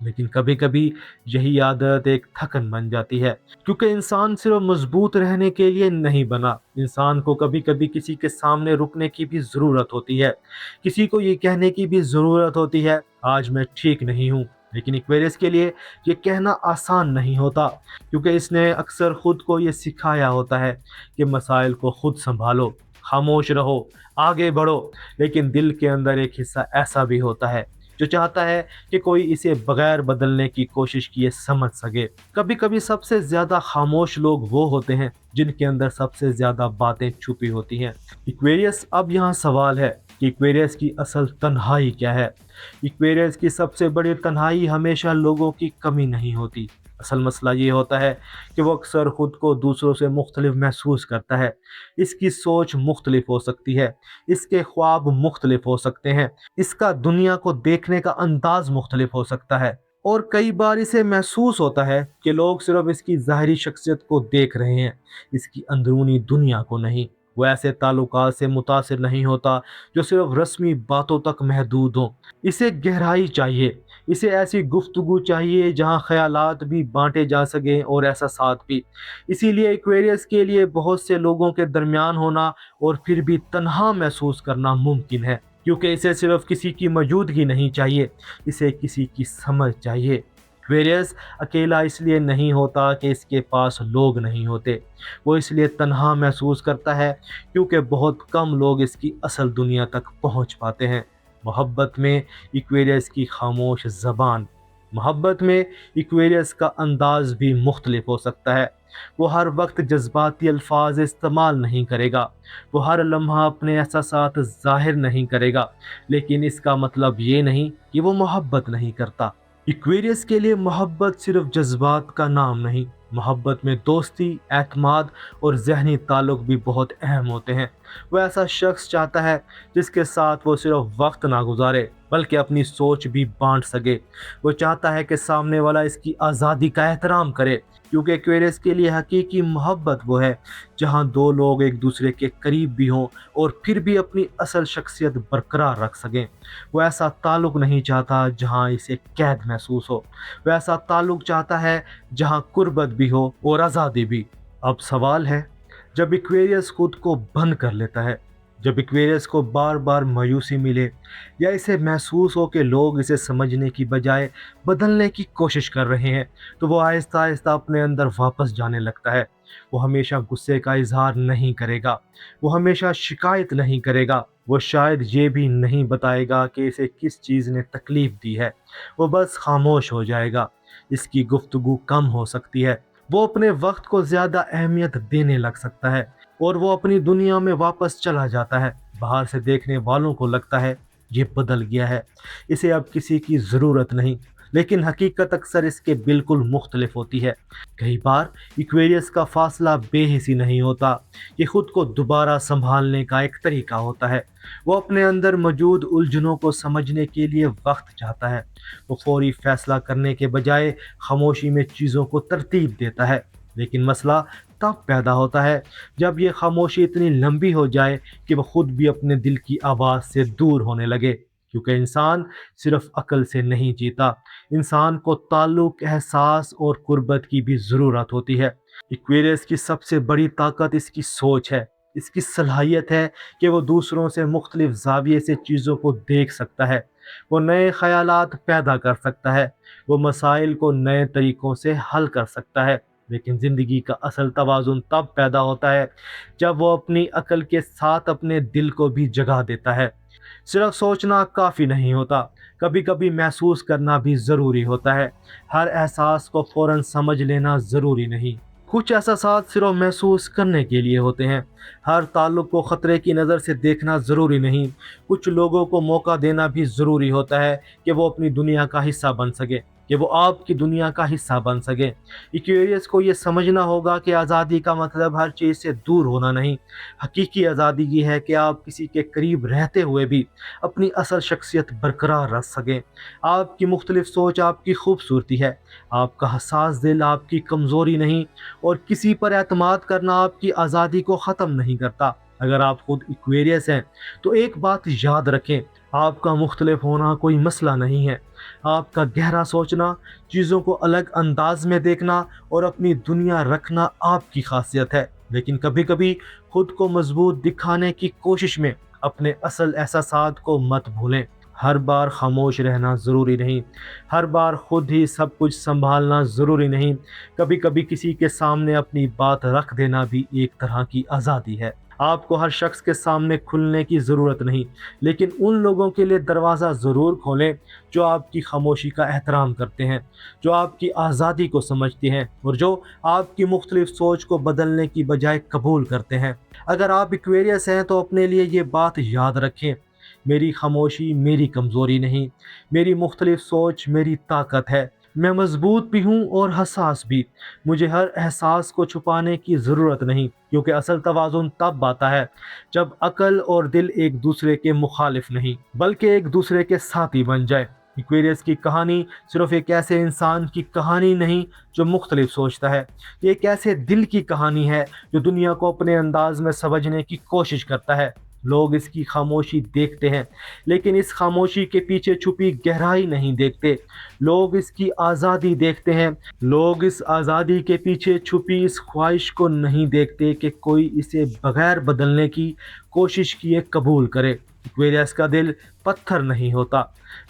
لیکن کبھی کبھی یہی عادت ایک تھکن بن جاتی ہے، کیونکہ انسان صرف مضبوط رہنے کے لیے نہیں بنا، انسان کو کبھی کبھی کسی کے سامنے رکنے کی بھی ضرورت ہوتی ہے، کسی کو یہ کہنے کی بھی ضرورت ہوتی ہے آج میں ٹھیک نہیں ہوں۔ لیکن ایکویریس کے لیے یہ کہنا آسان نہیں ہوتا، کیونکہ اس نے اکثر خود کو یہ سکھایا ہوتا ہے کہ مسائل کو خود سنبھالو، خاموش رہو، آگے بڑھو۔ لیکن دل کے اندر ایک حصہ ایسا بھی ہوتا ہے جو چاہتا ہے کہ کوئی اسے بغیر بدلنے کی کوشش کیے سمجھ سکے۔ کبھی کبھی سب سے زیادہ خاموش لوگ وہ ہوتے ہیں جن کے اندر سب سے زیادہ باتیں چھپی ہوتی ہیں۔ ایکویریس، اب یہاں سوال ہے کہ ایکویریس کی اصل تنہائی کیا ہے؟ ایکویریس کی سب سے بڑی تنہائی ہمیشہ لوگوں کی کمی نہیں ہوتی، اصل مسئلہ یہ ہوتا ہے کہ وہ اکثر خود کو دوسروں سے مختلف محسوس کرتا ہے۔ اس کی سوچ مختلف ہو سکتی ہے، اس کے خواب مختلف ہو سکتے ہیں، اس کا دنیا کو دیکھنے کا انداز مختلف ہو سکتا ہے، اور کئی بار اسے محسوس ہوتا ہے کہ لوگ صرف اس کی ظاہری شخصیت کو دیکھ رہے ہیں، اس کی اندرونی دنیا کو نہیں۔ وہ ایسے تعلقات سے متاثر نہیں ہوتا جو صرف رسمی باتوں تک محدود ہوں۔ اسے گہرائی چاہیے، اسے ایسی گفتگو چاہیے جہاں خیالات بھی بانٹے جا سکیں اور احساسات بھی۔ اسی لیے ایکویریس کے لیے بہت سے لوگوں کے درمیان ہونا اور پھر بھی تنہا محسوس کرنا ممکن ہے، کیونکہ اسے صرف کسی کی موجودگی نہیں چاہیے، اسے کسی کی سمجھ چاہیے۔ ایکویریس اکیلا اس لیے نہیں ہوتا کہ اس کے پاس لوگ نہیں ہوتے، وہ اس لیے تنہا محسوس کرتا ہے کیونکہ بہت کم لوگ اس کی اصل دنیا تک پہنچ پاتے ہیں۔ محبت میں ایکویریس کی خاموش زبان، محبت میں ایکویریس کا انداز بھی مختلف ہو سکتا ہے۔ وہ ہر وقت جذباتی الفاظ استعمال نہیں کرے گا، وہ ہر لمحہ اپنے احساسات ظاہر نہیں کرے گا، لیکن اس کا مطلب یہ نہیں کہ وہ محبت نہیں کرتا۔ ایکویریس کے لیے محبت صرف جذبات کا نام نہیں، محبت میں دوستی، اعتماد اور ذہنی تعلق بھی بہت اہم ہوتے ہیں۔ وہ ایسا شخص چاہتا ہے جس کے ساتھ وہ صرف وقت نہ گزارے بلکہ اپنی سوچ بھی بانٹ سکے۔ وہ چاہتا ہے کہ سامنے والا اس کی آزادی کا احترام کرے، کیونکہ ایکویریس کے لیے حقیقی محبت وہ ہے جہاں دو لوگ ایک دوسرے کے قریب بھی ہوں اور پھر بھی اپنی اصل شخصیت برقرار رکھ سکیں۔ وہ ایسا تعلق نہیں چاہتا جہاں اسے قید محسوس ہو، وہ ایسا تعلق چاہتا ہے جہاں قربت بھی ہو اور آزادی بھی۔ اب سوال ہے، جب ایکویریس خود کو بند کر لیتا ہے، جب ایکویریس کو بار بار مایوسی ملے یا اسے محسوس ہو کہ لوگ اسے سمجھنے کی بجائے بدلنے کی کوشش کر رہے ہیں، تو وہ آہستہ آہستہ اپنے اندر واپس جانے لگتا ہے۔ وہ ہمیشہ غصے کا اظہار نہیں کرے گا، وہ ہمیشہ شکایت نہیں کرے گا، وہ شاید یہ بھی نہیں بتائے گا کہ اسے کس چیز نے تکلیف دی ہے، وہ بس خاموش ہو جائے گا۔ اس کی گفتگو کم ہو سکتی ہے، وہ اپنے وقت کو زیادہ اہمیت دینے لگ سکتا ہے، اور وہ اپنی دنیا میں واپس چلا جاتا ہے۔ باہر سے دیکھنے والوں کو لگتا ہے یہ بدل گیا ہے، اسے اب کسی کی ضرورت نہیں، لیکن حقیقت اکثر اس کے بالکل مختلف ہوتی ہے۔ کئی بار ایکویریس کا فاصلہ بے حسی نہیں ہوتا، یہ خود کو دوبارہ سنبھالنے کا ایک طریقہ ہوتا ہے۔ وہ اپنے اندر موجود الجھنوں کو سمجھنے کے لیے وقت چاہتا ہے، وہ فوری فیصلہ کرنے کے بجائے خاموشی میں چیزوں کو ترتیب دیتا ہے۔ لیکن مسئلہ تب پیدا ہوتا ہے جب یہ خاموشی اتنی لمبی ہو جائے کہ وہ خود بھی اپنے دل کی آواز سے دور ہونے لگے، کیونکہ انسان صرف عقل سے نہیں جیتا، انسان کو تعلق، احساس اور قربت کی بھی ضرورت ہوتی ہے۔ ایکویریس کی سب سے بڑی طاقت اس کی سوچ ہے، اس کی صلاحیت ہے کہ وہ دوسروں سے مختلف زاویے سے چیزوں کو دیکھ سکتا ہے، وہ نئے خیالات پیدا کر سکتا ہے، وہ مسائل کو نئے طریقوں سے حل کر سکتا ہے۔ لیکن زندگی کا اصل توازن تب پیدا ہوتا ہے جب وہ اپنی عقل کے ساتھ اپنے دل کو بھی جگہ دیتا ہے۔ صرف سوچنا کافی نہیں ہوتا، کبھی کبھی محسوس کرنا بھی ضروری ہوتا ہے۔ ہر احساس کو فوراً سمجھ لینا ضروری نہیں، کچھ احساسات صرف محسوس کرنے کے لیے ہوتے ہیں۔ ہر تعلق کو خطرے کی نظر سے دیکھنا ضروری نہیں، کچھ لوگوں کو موقع دینا بھی ضروری ہوتا ہے کہ وہ اپنی دنیا کا حصہ بن سکے، کہ وہ آپ کی دنیا کا حصہ بن سکے۔ ایکویریس کو یہ سمجھنا ہوگا کہ آزادی کا مطلب ہر چیز سے دور ہونا نہیں، حقیقی آزادی یہ ہے کہ آپ کسی کے قریب رہتے ہوئے بھی اپنی اصل شخصیت برقرار رکھ سکیں۔ آپ کی مختلف سوچ آپ کی خوبصورتی ہے، آپ کا حساس دل آپ کی کمزوری نہیں، اور کسی پر اعتماد کرنا آپ کی آزادی کو ختم نہیں کرتا۔ اگر آپ خود ایکویریس ہیں تو ایک بات یاد رکھیں، آپ کا مختلف ہونا کوئی مسئلہ نہیں ہے، آپ کا گہرا سوچنا، چیزوں کو الگ انداز میں دیکھنا اور اپنی دنیا رکھنا آپ کی خاصیت ہے۔ لیکن کبھی کبھی خود کو مضبوط دکھانے کی کوشش میں اپنے اصل احساسات کو مت بھولیں۔ ہر بار خاموش رہنا ضروری نہیں، ہر بار خود ہی سب کچھ سنبھالنا ضروری نہیں، کبھی کبھی کسی کے سامنے اپنی بات رکھ دینا بھی ایک طرح کی آزادی ہے۔ آپ کو ہر شخص کے سامنے کھلنے کی ضرورت نہیں، لیکن ان لوگوں کے لیے دروازہ ضرور کھولیں جو آپ کی خاموشی کا احترام کرتے ہیں، جو آپ کی آزادی کو سمجھتے ہیں اور جو آپ کی مختلف سوچ کو بدلنے کی بجائے قبول کرتے ہیں۔ اگر آپ ایکویریس ہیں تو اپنے لیے یہ بات یاد رکھیں، میری خاموشی میری کمزوری نہیں، میری مختلف سوچ میری طاقت ہے۔ میں مضبوط بھی ہوں اور حساس بھی، مجھے ہر احساس کو چھپانے کی ضرورت نہیں، کیونکہ اصل توازن تب آتا ہے جب عقل اور دل ایک دوسرے کے مخالف نہیں بلکہ ایک دوسرے کے ساتھی بن جائے۔ ایکویریس کی کہانی صرف ایک ایسے انسان کی کہانی نہیں جو مختلف سوچتا ہے، یہ ایک ایسے دل کی کہانی ہے جو دنیا کو اپنے انداز میں سمجھنے کی کوشش کرتا ہے۔ لوگ اس کی خاموشی دیکھتے ہیں لیکن اس خاموشی کے پیچھے چھپی گہرائی نہیں دیکھتے، لوگ اس کی آزادی دیکھتے ہیں، لوگ اس آزادی کے پیچھے چھپی اس خواہش کو نہیں دیکھتے کہ کوئی اسے بغیر بدلنے کی کوشش کیے قبول کرے۔ ایکویریس کا دل پتھر نہیں ہوتا،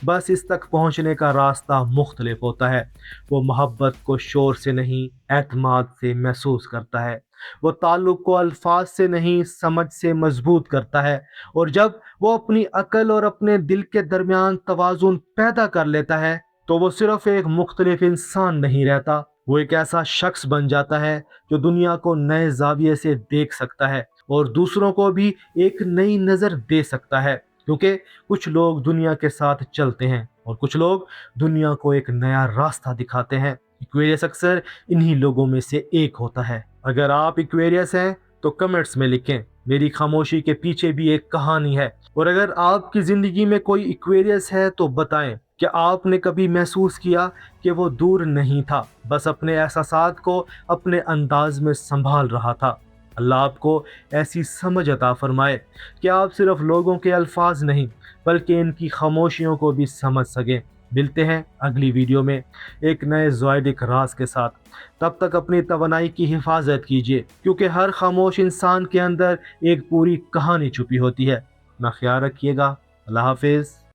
بس اس تک پہنچنے کا راستہ مختلف ہوتا ہے۔ وہ محبت کو شور سے نہیں، اعتماد سے محسوس کرتا ہے، وہ تعلق کو الفاظ سے نہیں سمجھ سے مضبوط کرتا ہے، اور جب وہ اپنی عقل اور اپنے دل کے درمیان توازن پیدا کر لیتا ہے تو وہ صرف ایک مختلف انسان نہیں رہتا، وہ ایک ایسا شخص بن جاتا ہے جو دنیا کو نئے زاویے سے دیکھ سکتا ہے اور دوسروں کو بھی ایک نئی نظر دے سکتا ہے، کیونکہ کچھ لوگ دنیا کے ساتھ چلتے ہیں اور کچھ لوگ دنیا کو ایک نیا راستہ دکھاتے ہیں۔ ایکویریس اکثر انہی لوگوں میں سے ایک ہوتا ہے۔ اگر آپ ایکویریس ہیں تو کمنٹس میں لکھیں، میری خاموشی کے پیچھے بھی ایک کہانی ہے۔ اور اگر آپ کی زندگی میں کوئی ایکویریس ہے تو بتائیں کہ آپ نے کبھی محسوس کیا کہ وہ دور نہیں تھا، بس اپنے احساسات کو اپنے انداز میں سنبھال رہا تھا۔ اللہ آپ کو ایسی سمجھ عطا فرمائے کہ آپ صرف لوگوں کے الفاظ نہیں بلکہ ان کی خاموشیوں کو بھی سمجھ سکیں۔ ملتے ہیں اگلی ویڈیو میں ایک نئے زائدک راز کے ساتھ، تب تک اپنی توانائی کی حفاظت کیجیے، کیونکہ ہر خاموش انسان کے اندر ایک پوری کہانی چھپی ہوتی ہے۔ اپنا خیال رکھیے گا، اللہ حافظ۔